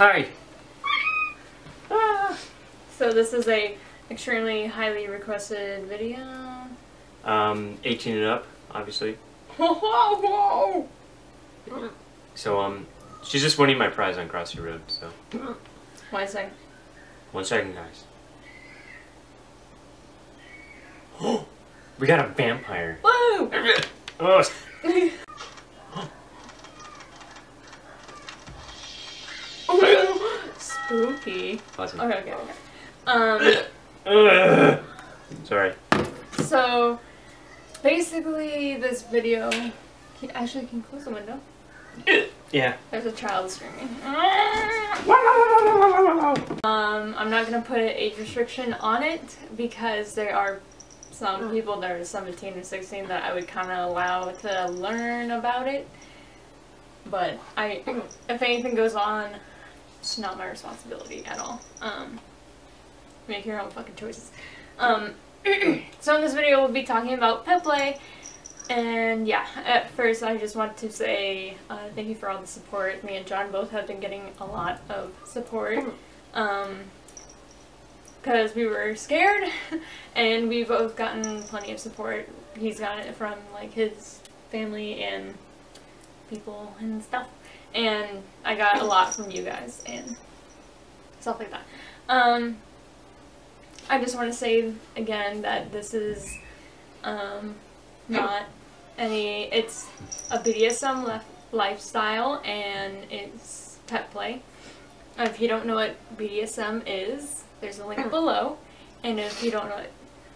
Hi. So this is a extremely highly requested video. 18 and up, obviously. Whoa! So, she's just winning my prize on Cross Your Road, so. 1 second. 1 second, guys. We got a vampire. Woo! Oh. Spooky. Awesome. Okay. Sorry. So, basically, this video. Actually, can you close the window? Yeah. There's a child screaming. I'm not gonna put an age restriction on it because there are some people that are 17 or 16 that I would kind of allow to learn about it. But if anything goes on, it's not my responsibility at all. Make your own fucking choices. So in this video we'll be talking about pet play. And yeah, at first I just want to say thank you for all the support. Me and John both have been getting a lot of support. Because we were scared, and we've both gotten plenty of support. He's gotten it from like his family and people and stuff. And I got a lot from you guys and stuff like that. I just want to say again that this is not any, it's a BDSM lifestyle and it's pet play. If you don't know what BDSM is, there's a link below. And if you don't know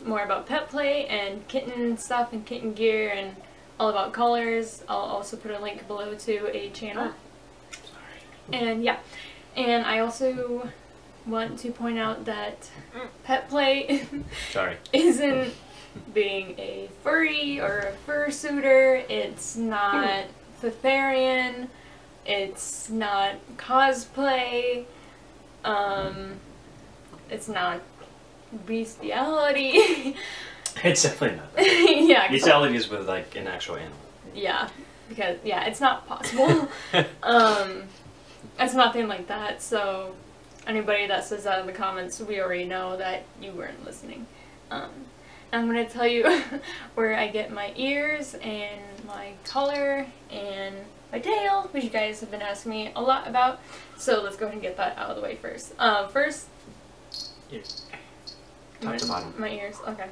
more about pet play and kitten stuff and kitten gear and all about colors, I'll also put a link below to a channel. And yeah, and I also want to point out that pet play isn't being a furry or a fursuiter. It's not Thetharian. It's not cosplay. It's not bestiality. It's definitely not that. Yeah. Bestiality is with like an actual animal. Yeah, because it's not possible. It's nothing like that. So anybody that says that in the comments, we already know that you weren't listening. I'm going to tell you where I get my ears and my collar and my tail, which you guys have been asking me a lot about. So let's go ahead and get that out of the way first. Ears. Top to bottom. My ears, okay.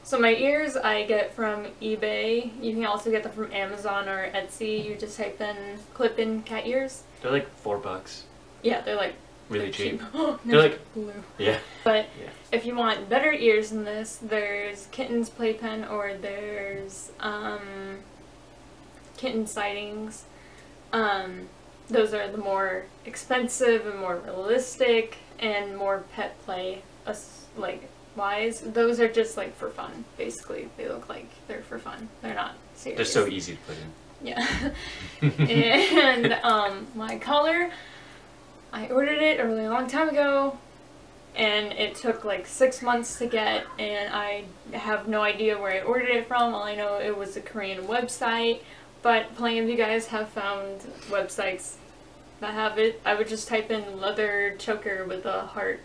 So my ears I get from eBay. You can also get them from Amazon or Etsy. You just type in, clip in cat ears. They're like $4. Yeah, they're like really cheap. They're like blue. Yeah. But if you want better ears than this, there's Kitten's Playpen or there's Kitten Sightings. Those are the more expensive and more realistic and more pet play like wise. Those are just like for fun, basically. They look like they're for fun. They're not serious. They're so easy to put in. Yeah. And my collar, I ordered it a really long time ago, and it took like 6 months to get, and I have no idea where I ordered it from. All I know it was a Korean website, but plenty of you guys have found websites that have it. I would just type in leather choker with a heart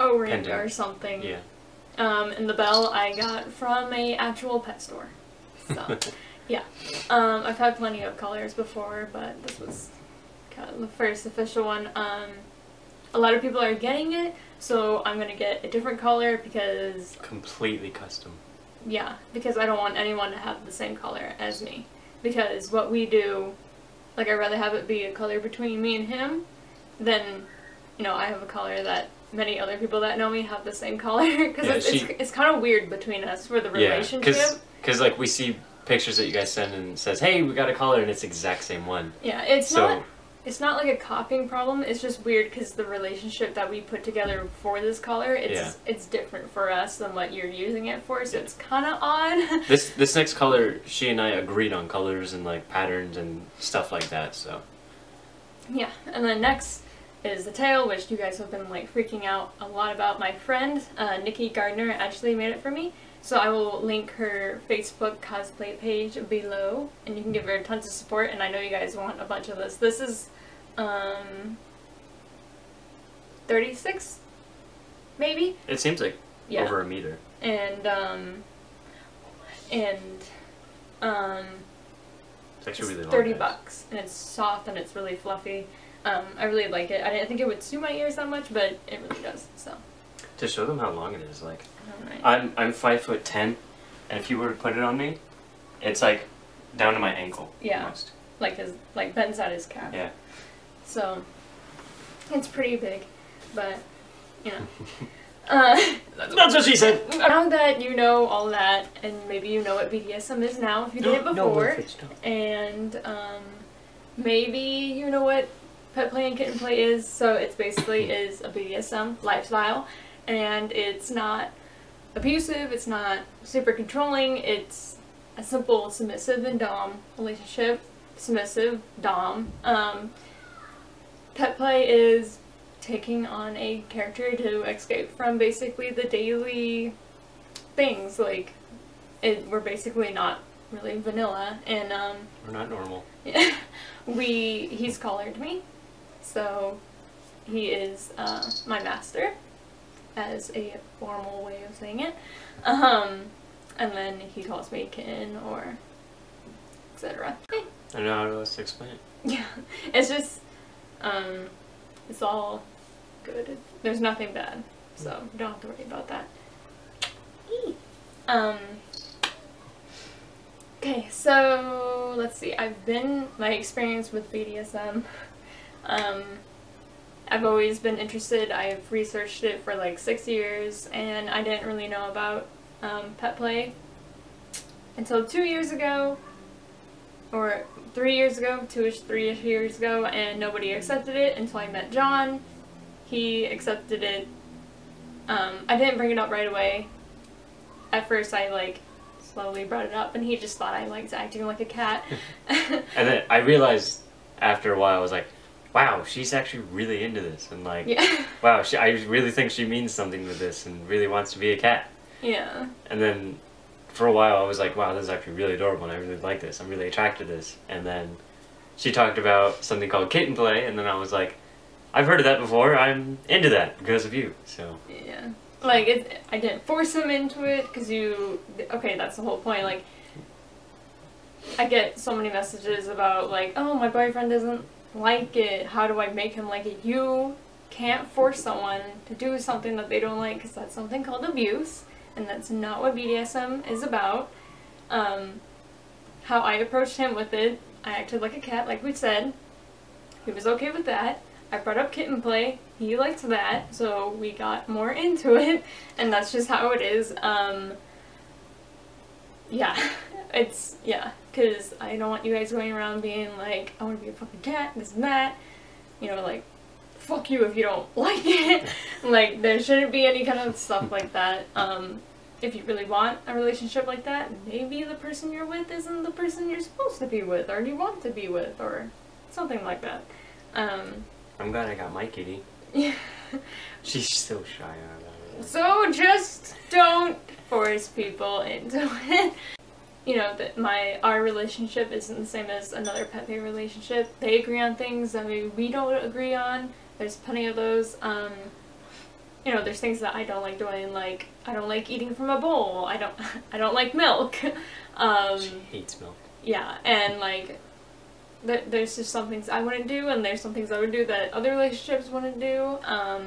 O-ring or something. Yeah. And the bell I got from a actual pet store. So, yeah. I've had plenty of colors before, but this was kind of the first official one. A lot of people are getting it, so I'm gonna get a different color because... Completely custom. Yeah, because I don't want anyone to have the same color as me. Because what we do, like, I'd rather have it be a color between me and him than, you know, I have a color that many other people that know me have the same color. Because it's kind of weird between us for the relationship. Because like, we see pictures that you guys send and it says, hey, we got a color, and it's the exact same one. Yeah, it's not like a copying problem. It's just weird because the relationship that we put together for this color, it's different for us than what you're using it for, so it's kind of odd. This next color, she and I agreed on colors and like patterns and stuff like that, so. Yeah, and then next is the tail, which you guys have been like freaking out a lot about. My friend, Nikki Gardner, actually made it for me. So I will link her Facebook cosplay page below, and you can give her tons of support, and I know you guys want a bunch of this. This is 36, maybe. It seems like over a meter. And it's actually really long. $30, and it's soft and it's really fluffy. I really like it. I didn't think it would suit my ears that much, but it really does. So. To show them how long it is, like, I'm 5'10", and if you were to put it on me, it's like down to my ankle. Yeah. Almost. Like bends out his calf. Yeah. So it's pretty big, but you know. That's what she said. Now that you know all that, and maybe you know what BDSM is now if you did it before, and maybe you know what pet play and kitten play is. So it's basically is a BDSM lifestyle, and it's not abusive. It's not super controlling. It's a simple submissive and dom relationship. Submissive dom. Pet play is taking on a character to escape from basically the daily things. Like, we're basically not really vanilla, and we're not normal. Yeah, he's collared me, so he is my master, as a formal way of saying it. And then he calls me kitten or etc. I don't know how else to explain it. Yeah, it's just it's all good. There's nothing bad, so you don't have to worry about that. Okay, so let's see. My experience with BDSM. I've always been interested. I've researched it for like 6 years, and I didn't really know about pet play until 2 years ago, or 3 years ago, 3 years ago, and nobody accepted it until I met John. He accepted it. I didn't bring it up right away. At first I like slowly brought it up, and he just thought I liked acting like a cat. And then I realized after a while, I was like, wow, she's actually really into this, and like, yeah. Wow, I really think she means something with this and really wants to be a cat. Yeah. And then for a while I was like, wow, this is actually really adorable and I really like this. I'm really attracted to this. And then she talked about something called kitten play, and then I was like, I've heard of that before, I'm into that because of you, so. Yeah. Like, I didn't force him into it, because okay, that's the whole point, like, I get so many messages about, like, oh, my boyfriend doesn't like it, how do I make him like it? You can't force someone to do something that they don't like, because that's something called abuse, and that's not what BDSM is about. How I approached him with it, I acted like a cat, like we said. He was okay with that. I brought up kitten play, he liked that, so we got more into it, and that's just how it is. Yeah, because I don't want you guys going around being like, I want to be a fucking cat, this and that, you know, like, fuck you if you don't like it. Like, there shouldn't be any kind of stuff like that. If you really want a relationship like that, maybe the person you're with isn't the person you're supposed to be with, or you want to be with, or something like that. I'm glad I got my kitty. Yeah. She's so shy about it. So just don't force people into it. You know, our relationship isn't the same as another pet play relationship. They agree on things that maybe we don't agree on. There's plenty of those. You know, there's things that I don't like doing, like, I don't like eating from a bowl. I don't like milk. She hates milk. Yeah, and like, there's just some things I wouldn't do, and there's some things I would do that other relationships wouldn't do. I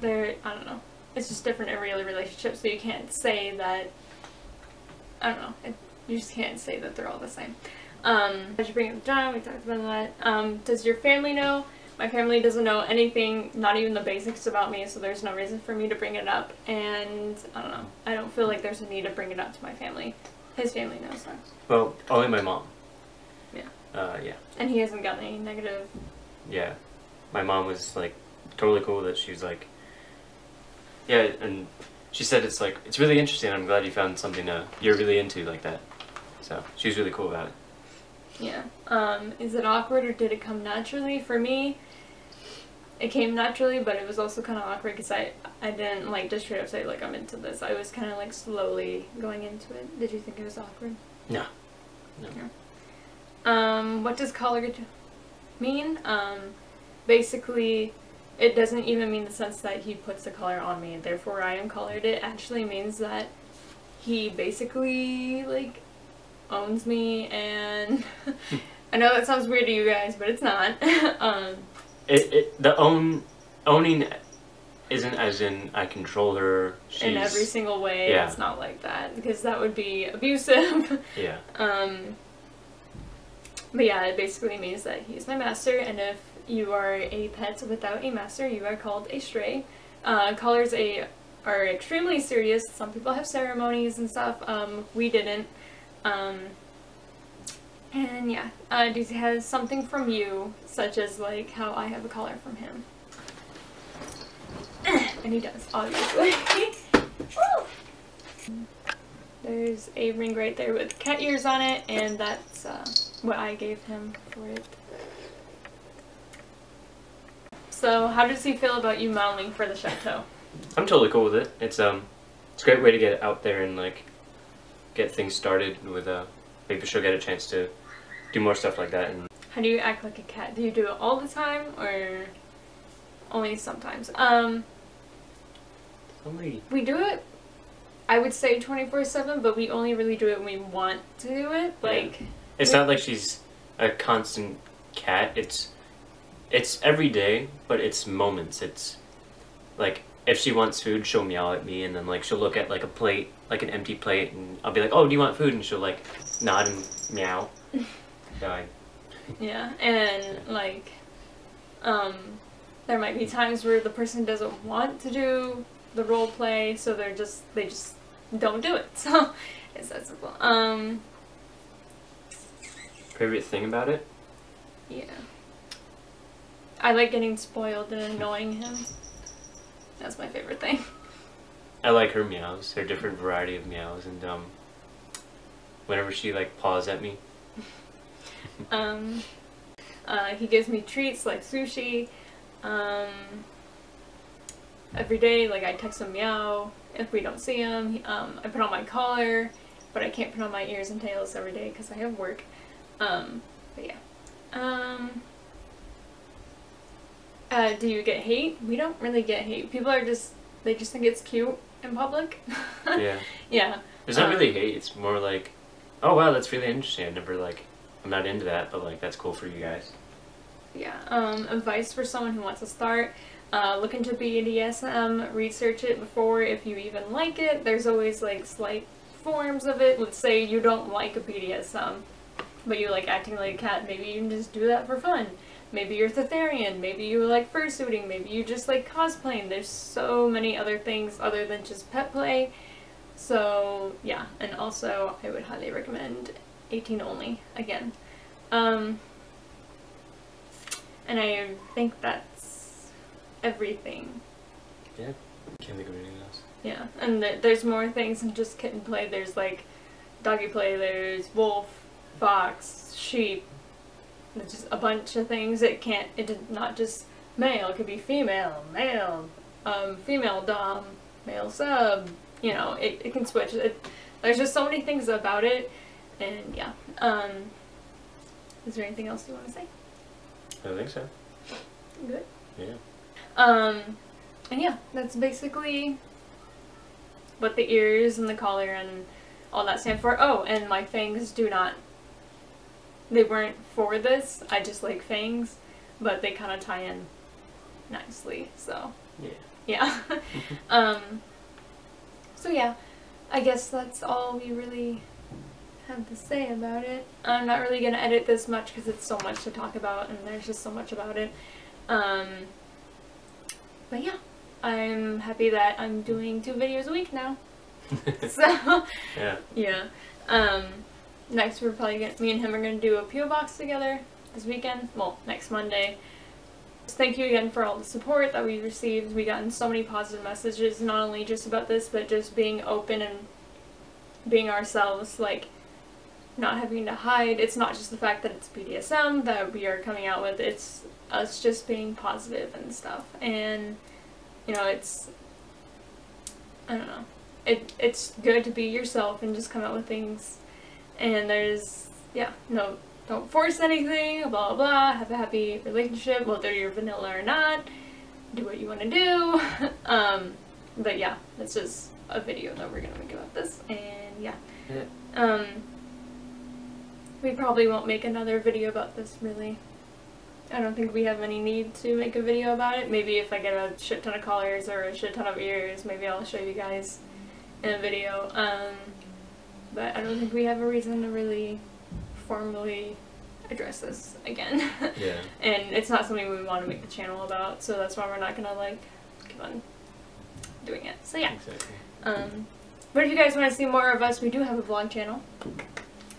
don't know. It's just different in every other relationship, so you can't say that, I don't know, you just can't say that they're all the same. Did you bring up John? We talked about that. Does your family know? My family doesn't know anything, not even the basics about me, so there's no reason for me to bring it up, and I don't know. I don't feel like there's a need to bring it up to my family. His family knows that. Well, only my mom. Yeah. Yeah. And he hasn't gotten any negative. Yeah. My mom was, like, totally cool with it. She was like, yeah, and she said it's like, it's really interesting. I'm glad you found something you're really into like that. So, she was really cool about it. Yeah. Is it awkward or did it come naturally? For me, it came naturally, but it was also kind of awkward because I didn't like just straight up say like I'm into this. I was kind of like slowly going into it. Did you think it was awkward? No. No. What does color mean? Basically, it doesn't even mean the sense that he puts the color on me, therefore I am colored. It actually means that he basically, like, owns me, and I know that sounds weird to you guys, but it's not. Owning isn't as in I control her. In every single way. Yeah. It's not like that, because that would be abusive. Yeah. But yeah, it basically means that he's my master, and if you are a pet without a master, you are called a stray. Colors are extremely serious. Some people have ceremonies and stuff. We didn't. And yeah, Daisy has something from you, such as like how I have a collar from him. And he does, obviously. There's a ring right there with cat ears on it, and that's what I gave him for it. So, how does he feel about you modeling for the chateau? I'm totally cool with it. It's a great way to get out there and like get things started with maybe she'll get a chance to do more stuff like that. And how do you act like a cat? Do you do it all the time or only sometimes? We do it, I would say 24/7, but we only really do it when we want to do it. Like, yeah. It's not like she's a constant cat. It's every day, but it's moments. It's like if she wants food, she'll meow at me, and then like she'll look at like a plate, like an empty plate, and I'll be like, "Oh, do you want food?" And she'll like nod and meow. Die. Yeah, and like, there might be times where the person doesn't want to do the role play, so they just don't do it. So it's that simple. Favorite thing about it? Yeah. I like getting spoiled and annoying him. That's my favorite thing. I like her meows, her different variety of meows, and whenever she like paws at me. He gives me treats like sushi. Every day, like I text him meow if we don't see him. I put on my collar, but I can't put on my ears and tails every day because I have work. But yeah. Do you get hate? We don't really get hate. People are they just think it's cute in public. Yeah. Yeah. There's not really hate. It's more like, oh wow, that's really interesting. I'm not into that, but like that's cool for you guys. Yeah. Advice for someone who wants to start. Look into BDSM, research it before if you even like it. There's always like slight forms of it. Let's say you don't like a BDSM, but you like acting like a cat. Maybe you can just do that for fun. Maybe you're Thetharian, maybe you like fursuiting, maybe you just like cosplaying. There's so many other things other than just pet play. So yeah, and also I would highly recommend 18 only, again. And I think that's everything. Yeah, can't think of anything else. Yeah, and there's more things than just kitten play. There's like doggy play, there's wolf, fox, sheep. There's just a bunch of things. It's not just male. It could be female, male, female dom, male sub. You know, it can switch. There's just so many things about it, and yeah. Is there anything else you want to say? I don't think so. Good. Yeah. And yeah, that's basically what the ears and the collar and all that stand for. Oh, and my fangs they weren't for this. I just like fangs, but they kind of tie in nicely, so. Yeah. Yeah. So yeah, I guess that's all we really have to say about it. I'm not really going to edit this much because it's so much to talk about and there's just so much about it. But yeah, I'm happy that I'm doing 2 videos a week now. So, yeah. Next we're probably me and him are going to do a PO box together this weekend. Well, next Monday. Thank you again for all the support that we received. We gotten so many positive messages, not only just about this, but just being open and being ourselves, like not having to hide. It's not just the fact that it's BDSM that we are coming out with, it's us just being positive and stuff. And, you know, I don't know. It's good to be yourself and just come out with things. And there's, yeah, no don't force anything, blah, blah, blah. Have a happy relationship, whether you're vanilla or not. Do what you want to do. But yeah, that's just a video that we're gonna make about this, and yeah. We probably won't make another video about this, really. I don't think we have any need to make a video about it. Maybe if I get a shit ton of collars or a shit ton of ears, maybe I'll show you guys in a video. But I don't think we have a reason to really formally address this again. Yeah. And it's not something we want to make the channel about, so that's why we're not gonna like keep on doing it. So yeah. Exactly. But if you guys want to see more of us, we do have a vlog channel.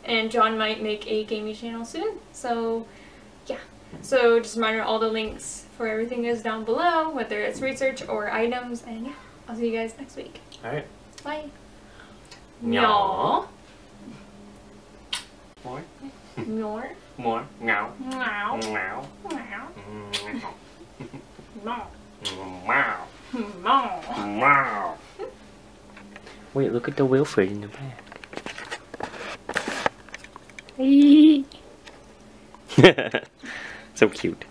And John might make a gaming channel soon. So yeah. So just a reminder, all the links for everything is down below, whether it's research or items, and yeah, I'll see you guys next week. Alright. Bye. Meow. More? More. More. Meow. Meow. Meow. Meow. Meow. Meow. Meow. Meow. Wait, look at the Wilfred in the back. So cute.